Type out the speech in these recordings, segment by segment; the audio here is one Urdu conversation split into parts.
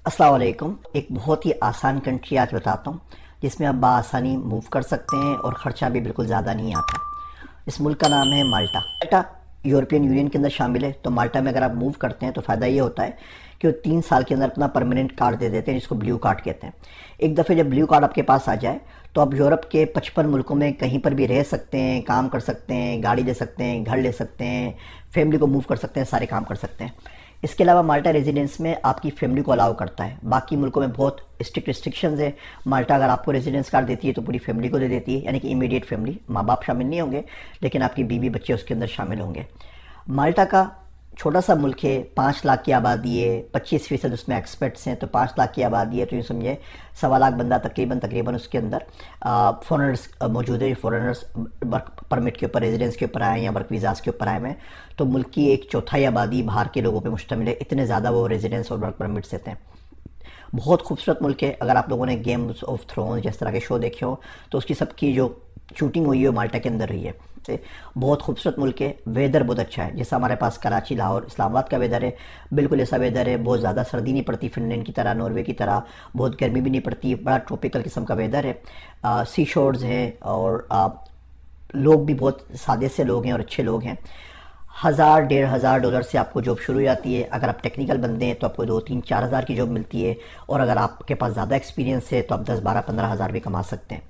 السلام علیکم۔ ایک بہت ہی آسان کنٹری آج بتاتا ہوں جس میں آپ بآسانی موو کر سکتے ہیں اور خرچہ بھی بالکل زیادہ نہیں آتا۔ اس ملک کا نام ہے مالٹا۔ مالٹا یورپین یونین کے اندر شامل ہے، تو مالٹا میں اگر آپ موو کرتے ہیں تو فائدہ یہ ہوتا ہے کہ وہ 3 سال کے اندر اپنا پرماننٹ کارڈ دے دیتے ہیں، جس کو بلیو کارڈ کہتے ہیں۔ ایک دفعہ جب بلیو کارڈ آپ کے پاس آ جائے تو آپ یورپ کے 55 ملکوں میں کہیں پر بھی رہ سکتے ہیں، کام کر سکتے ہیں، گاڑی لے سکتے ہیں، گھر لے سکتے ہیں، فیملی کو موو کر سکتے ہیں، سارے کام کر سکتے ہیں۔ اس کے علاوہ مالٹا ریزیڈنس میں آپ کی فیملی کو الاؤ کرتا ہے۔ باقی ملکوں میں بہت اسٹرکٹ ریسٹرکشنز ہے۔ مالٹا اگر آپ کو ریزیڈنس کارڈ دیتی ہے تو پوری فیملی کو دے دیتی ہے، یعنی کہ امیڈیٹ فیملی، ماں باپ شامل نہیں ہوں گے لیکن آپ کی بیوی بچے اس کے اندر شامل ہوں گے۔ مالٹا کا چھوٹا سا ملک ہے، 5 لاکھ کی آبادی ہے، 25% اس میں ایکسپرٹس ہیں، تو 5 لاکھ کی آبادی ہے تو یہ سمجھے 1.25 لاکھ بندہ تقریباً اس کے اندر فورنرز موجود ہے۔ فورنرز ورک پرمٹ کے اوپر، ریزیڈنس کے اوپر آئے ہیں یا ورک ویزاز کے اوپر آئے ہیں، تو ملک کی 1/4 آبادی باہر کے لوگوں پہ مشتمل ہے، اتنے زیادہ وہ ریزیڈنس اور ورک پرمٹس دیتے ہیں۔ بہت خوبصورت ملک ہے۔ اگر آپ لوگوں نے گیمز آف تھرونز جس طرح کے شو دیکھے ہوں تو اس کی سب کی جو شوٹنگ ہوئی ہے مالٹا کے اندر ہوئی ہے۔ بہت خوبصورت ملک ہے، ویدر بہت اچھا ہے، جیسا ہمارے پاس کراچی، لاہور، اسلام آباد کا ویدر ہے، بالکل ایسا ویدر ہے۔ بہت زیادہ سردی نہیں پڑتی فن لینڈ کی طرح، ناروے کی طرح، بہت گرمی بھی نہیں پڑتی، بڑا ٹروپیکل قسم کا ویدر ہے۔ سی شورز ہیں اور لوگ بھی بہت سادے سے لوگ ہیں اور اچھے لوگ ہیں۔ 1,000-1,500 سے آپ کو جاب شروع ہو جاتی ہے۔ اگر آپ ٹیکنیکل بندے ہیں تو آپ کو 2-3-4 ہزار کی جاب ملتی ہے، اور اگر آپ کے پاس زیادہ ایکسپیرینس ہے تو آپ 10-12-15 ہزار بھی کما سکتے ہیں۔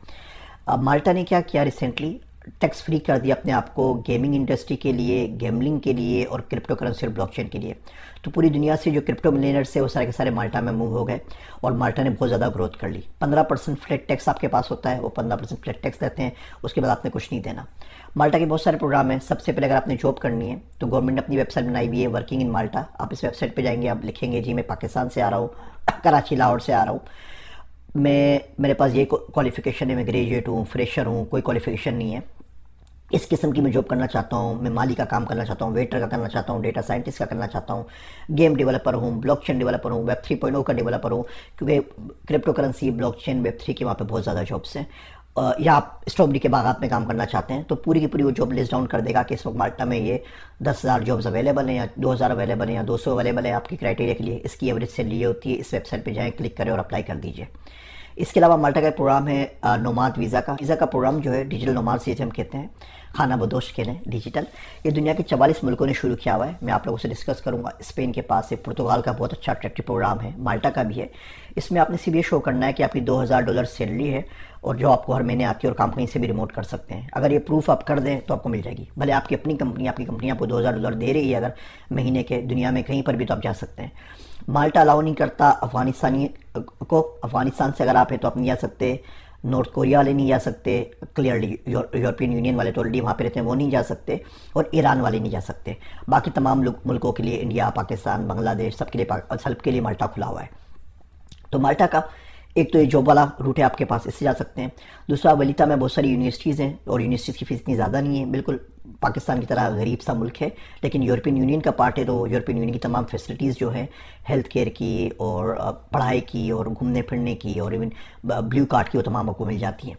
اب مالٹا نے کیا کیا ریسنٹلی، ٹیکس فری کر دیا اپنے آپ کو گیمنگ انڈسٹری کے لیے، گیملنگ کے لیے اور کرپٹو کرنسی اور بلاک چین کے لیے۔ تو پوری دنیا سے جو کرپٹو ملینئرز سے وہ سارے کے سارے مالٹا میں موو ہو گئے، اور مالٹا نے بہت زیادہ گروتھ کر لی۔ 15% فلیٹ ٹیکس آپ کے پاس ہوتا ہے، وہ 15% فلیٹ ٹیکس دیتے ہیں، اس کے بعد آپ نے کچھ نہیں دینا۔ مالٹا کے بہت سارے پروگرام ہیں۔ سب سے پہلے اگر آپ نے جاب کرنی ہے تو گورنمنٹ نے اپنی ویب سائٹ بنائی ہوئی ہے، ورکنگ ان مالٹا۔ آپ اس ویب سائٹ پہ جائیں گے، آپ لکھیں گے جی میں پاکستان سے آ رہا ہوں، کراچی لاہور سے آ رہا ہوں، میرے پاس یہ کوالیفیکیشن ہے، میں گریجویٹ ہوں، فریشر ہوں، کوئی کوالیفیکیشن نہیں ہے، اس قسم کی میں جاب کرنا چاہتا ہوں، میں مالی کا کام کرنا چاہتا ہوں، ویٹر کا کرنا چاہتا ہوں، ڈیٹا سائنٹسٹ کا کرنا چاہتا ہوں، گیم ڈیولپر ہوں، بلاک چین ڈیولپر ہوں، ویب 3.0 کا ڈیولپر ہوں، کیونکہ cryptocurrency, blockchain, web 3 کے وہاں پہ بہت زیادہ جابس ہیں۔ یا آپ اسٹرابری کے باغات میں کام کرنا چاہتے ہیں تو پوری کی پوری وہ جاب لسٹ ڈاؤن کر دے گا کہ اس وقت مالٹا میں یہ 10,000 جابز اویلیبل ہیں، یا 2,000 اویلیبل ہیں، یا 200 اویلیبل ہیں آپ کی کرائٹیریا کے لیے۔ اس کی ایوریج سیلری ہوتی ہے۔ اس ویب سائٹ پہ جائیں، کلک کریں اور اپلائی کر دیجئے۔ اس کے علاوہ مالٹا کا ایک پروگرام ہے نوماد ویزا کا۔ ویزا کا پروگرام جو ہے ڈیجیٹل نوماد سے ہم کہتے ہیں، خانہ بدوش کے لیں ڈیجیٹل، یہ دنیا کے 44 ملکوں نے شروع کیا ہوا ہے۔ میں آپ لوگوں سے ڈسکس کروں گا۔ اسپین کے پاس ہے، پرتگال کا بہت اچھا اٹریکٹیو پروگرام ہے، مالٹا کا بھی ہے۔ اس میں آپ نے صرف یہ شو کرنا ہے کہ آپ کی $2,000 سیلری ہے اور جو آپ کو ہر مہینے آتی ہے، اور کام کہیں سے بھی ریموٹ کر سکتے ہیں۔ اگر یہ پروف آپ کر دیں تو آپ کو مل جائے گی، بھلے آپ کی اپنی کمپنی آپ کو $2,000 دے رہی ہے اگر مہینے کے، دنیا میں کہیں پر بھی تو آپ جا سکتے ہیں۔ مالٹا الاؤ نہیں کرتا افغانستانی کو۔ افغانستان سے اگر آپ ہیں تو آپ نہیں جا سکتے، نارتھ کوریا والے نہیں جا سکتے، کلیئرلی یورپین یونین والے تو آلریڈی وہاں پہ رہتے ہیں، وہ نہیں جا سکتے، اور ایران والے نہیں جا سکتے۔ باقی تمام ملکوں کے لیے، انڈیا، پاکستان، بنگلہ دیش، سب کے لیے مالٹا کھلا ہوا ہے۔ تو مالٹا کا ایک تو یہ جاب والا روٹ ہے آپ کے پاس، اس سے جا سکتے ہیں۔ دوسرا، ولیتا میں بہت ساری یونیورسٹیز ہیں، اور یونیورسٹیز کی فیس اتنی زیادہ نہیں ہے، بالکل پاکستان کی طرح غریب سا ملک ہے، لیکن یورپین یونین کا پارٹ ہے، تو یورپین یونین کی تمام فیسلٹیز جو ہیں ہیلتھ کیئر کی اور پڑھائی کی اور گھومنے پھرنے کی اور ایون بلیو کارڈ کی، وہ تمام آپ کو مل جاتی ہیں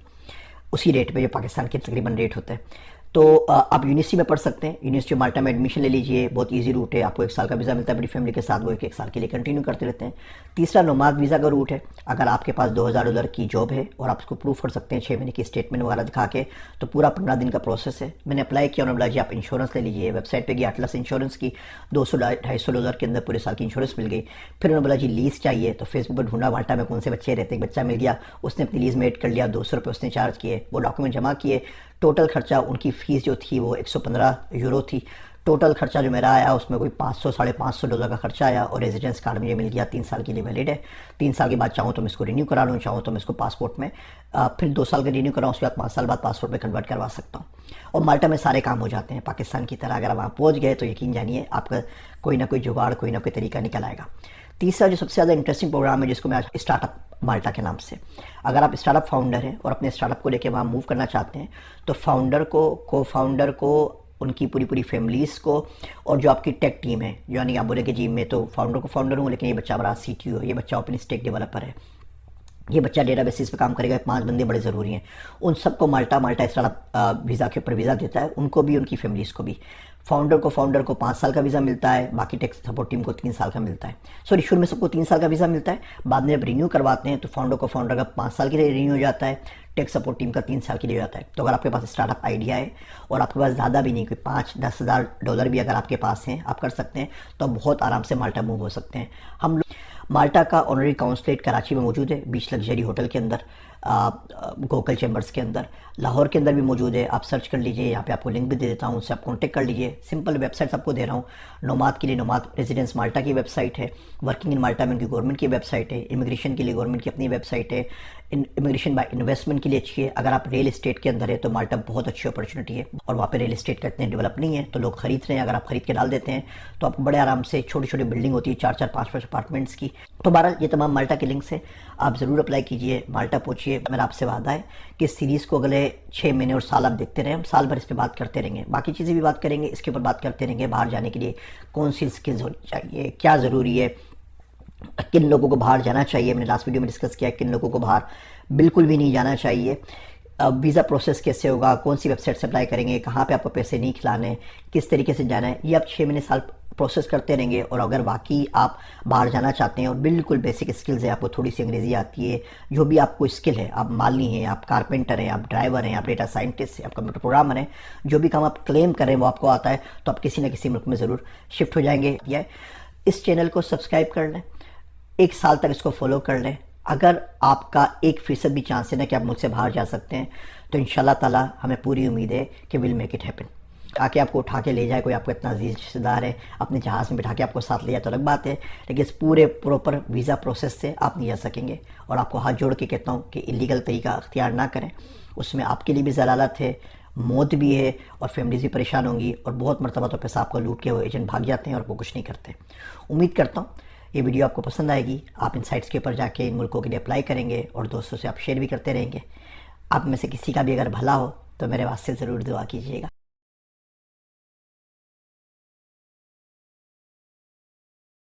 اسی ریٹ پہ جو پاکستان کے تقریباً ریٹ ہوتا ہے۔ تو آپ یونیورسٹی میں پڑھ سکتے ہیں، یونیورسٹی مالٹا میں ایڈمیشن لے لیجئے، بہت ایزی روٹ ہے، آپ کو 1 سال کا ویزا ملتا ہے اپنی فیملی کے ساتھ، وہ 1 سال کے لیے کنٹینیو کرتے رہتے ہیں۔ تیسرا، نوماد ویزا کا روٹ ہے۔ اگر آپ کے پاس $2,000 کی جاب ہے اور آپ اس کو پروف کر سکتے ہیں 6 مہینے کی اسٹیٹمنٹ وغیرہ دکھا کے، تو پورا 15 دن کا پروسیس ہے۔ میں نے اپلائی کیا، انہوں نے بولا جی آپ انشورنس لے لیجئے، ویب سائٹ پہ گیا، اٹلس انشورنس کی، $200-250 کے اندر پورے سال کی انشورنس مل گئی۔ پھر انہوں نے بولا جی لیز چاہیے، تو فیس بک پر ڈھونڈا مالٹا میں کون سے بچے رہتے ہیں، ایک بچہ مل گیا، اس نے اپنی لیز میں ایڈ کر لیا، $200 اس نے چارج کیے، وہ ڈاکیومنٹ جمع کیے۔ ٹوٹل خرچہ ان کی فیس جو تھی وہ €115 تھی۔ ٹوٹل خرچہ جو میرا آیا اس میں کوئی $500-550 کا خرچہ آیا، اور ریزیڈنس کارڈ مجھے مل گیا، 3 سال کے لیے ویلڈ ہے۔ 3 سال کے بعد چاہوں تو میں اس کو رینیو کرا لوں، چاہوں تو میں اس کو پاسپورٹ میں پھر 2 سال کا رینیو کراؤں، اس کے بعد 5 سال بعد پاسپورٹ میں کنورٹ کروا سکتا ہوں۔ اور مالٹا میں سارے کام ہو جاتے ہیں پاکستان کی طرح۔ اگر آپ وہاں پہنچ گئے تو یقین جانیے آپ کا کوئی نہ کوئی جگاڑ، کوئی نہ کوئی طریقہ نکل آئے گا۔ تیسرا جو سب سے زیادہ انٹرسٹنگ پروگرام ہے، جس کو میں آج اسٹارٹ اپ مالٹا کے نام سے، اگر آپ اسٹارٹ اپ فاؤنڈر ہیں اور اپنے اسٹارٹ اپ کو لے کے وہاں موو کرنا چاہتے ہیں، تو فاؤنڈر کو، کو فاؤنڈر کو، ان کی پوری فیملیز کو، اور جو آپ کی ٹیک ٹیم ہے، یعنی آپ بولے کہ جی میں تو فاؤنڈر ہوں لیکن یہ بچہ ہمارا CTO ہے، یہ بچہ اوپن اسٹیک ڈیولپر ہے، یہ بچہ ڈیٹا بیسس پہ کام کرے گا، 5 بندے بڑے ضروری ہیں، ان سب کو مالٹا اسٹارٹ اپ ویزا کے اوپر ویزا دیتا ہے، ان کو بھی ان کی فیملیز کو بھی۔ فاؤنڈر کو 5 سال کا ویزا ملتا ہے، باقی ٹیک سپورٹ ٹیم کو 3 سال کا ملتا ہے۔ سوری، شروع میں سب کو 3 سال کا ویزا ملتا ہے، بعد میں جب رینیو کرواتے ہیں تو فاؤنڈر کا 5 سال کے لیے رینیو ہو جاتا ہے، ٹیک سپورٹ ٹیم کا 3 سال کے لیے ہو جاتا ہے۔ تو اگر آپ کے پاس اسٹارٹ اپ آئیڈیا ہے اور آپ کے پاس زیادہ بھی نہیں، کوئی $5-10,000 بھی اگر آپ کے پاس ہیں، آپ کر سکتے ہیں، تو آپ بہت آرام سے مالٹا موو ہو سکتے ہیں۔ ہم لوگ مالٹا کا آنرری کونسلیٹ کراچی میں موجود ہے، بیچ لگژری ہوٹل کے اندر، گوکل چیمبرز کے اندر۔ لاہور کے اندر بھی موجود ہے، آپ سرچ کر لیجئے، یہاں پہ آپ کو لنک بھی دے دیتا ہوں، ان سے آپ کانٹیکٹ کر لیجئے۔ سمپل ویب سائٹ آپ کو دے رہا ہوں، نوماد کے لیے نوماد ریزیڈنس مالٹا کی ویب سائٹ ہے، ورکنگ ان مالٹا میں ان کی گورنمنٹ کی ویب سائٹ ہے، امیگریشن کے لیے گورنمنٹ کی اپنی ویب سائٹ ہے، امیگریشن بائی انویسٹمنٹ کے لیے اچھی ہے۔ اگر آپ ریل اسٹیٹ کے اندر ہے تو مالٹا بہت اچھی اپرچونٹی ہے، اور وہاں پہ ریل اسٹیٹ کا اتنے ڈیولپ نہیں ہے تو لوگ خرید رہے ہیں، اگر آپ خرید کے ڈال دیتے ہیں تو آپ کو بڑے آرام سے چھوٹی چھوٹی بلڈنگ ہوتی ہے، 4-4 5-5 اپارٹمنٹس کی۔ تو بہرحال یہ تمام مالٹا کے لنکس ہیں، آپ ضرور اپلائی کیجئے، مالٹا پہنچیے۔ میرا آپ سے وعدہ ہے کہ اس سیریز کو اگلے 6 مہینے اور سال آپ دیکھتے رہیں، ہم سال بھر اس پہ بات کرتے رہیں گے، باقی چیزیں بھی بات کریں گے، اس کے اوپر بات کرتے رہیں گے، باہر جانے کے لیے کون سی اسکلز ہونی چاہیے، کیا ضروری ہے، کن لوگوں کو باہر جانا چاہیے۔ میں نے لاسٹ ویڈیو میں ڈسکس کیا ہے کن لوگوں کو باہر بالکل بھی نہیں جانا چاہیے، ویزا پروسیس کیسے ہوگا، کون سی ویب سائٹ سے اپلائی کریں گے، کہاں پہ آپ کو پیسے نہیں کھلانے، کس طریقے سے جانا ہے، یہ آپ 6 مہینے سال پروسیس کرتے رہیں گے۔ اور اگر واقعی آپ باہر جانا چاہتے ہیں اور بالکل بیسک اسکلز ہیں، آپ کو تھوڑی سی انگریزی آتی ہے، جو بھی آپ کو اسکل ہے، آپ مالی ہیں، آپ کارپینٹر ہیں، آپ ڈرائیور ہیں، آپ ڈیٹا سائنٹسٹ ہیں، آپ کمپیوٹر پروگرامر ہیں، جو بھی کام آپ کلیم کر رہے ہیں وہ آپ کو آتا ہے، تو آپ کسی نہ کسی ملک میں ضرور شفٹ ہو جائیں گے۔ اس چینل کو سبسکرائب کر لیں، 1 سال تک اس کو فالو کر لیں۔ اگر آپ کا 1% بھی چانس ہے نا کہ آپ ملک سے باہر جا سکتے ہیں، تو انشاءاللہ تعالی ہمیں پوری امید ہے کہ ویل میک اٹ ہیپن۔ آ کے آپ کو اٹھا کے لے جائے کوئی آپ کو اتنا عزیز رشتہ دار ہے، اپنے جہاز میں بٹھا کے آپ کو ساتھ لے جائے تو الگ بات ہے، لیکن اس پورے پراپر ویزا پروسیس سے آپ نہیں جا سکیں گے۔ اور آپ کو ہاتھ جوڑ کے کہتا ہوں کہ اللیگل طریقہ اختیار نہ کریں، اس میں آپ کے لیے بھی ضلالت ہے، موت بھی ہے، اور فیملیز بھی پریشان ہوں گی، اور بہت مرتبہ تو پیسہ آپ کو لوٹ کے وہ ایجنٹ بھاگ جاتے ہیں اور وہ کچھ نہیں کرتے۔ امید کرتا ہوں یہ ویڈیو آپ کو پسند آئے گی، آپ ان سائٹس کے اوپر جا کے ان ملکوں کے لیے اپلائی کریں گے، اور دوستوں سے آپ شیئر بھی کرتے رہیں گے۔ آپ میں سے کسی کا بھی اگر بھلا ہو تو میرے واسطے ضرور دعا کیجیے گا۔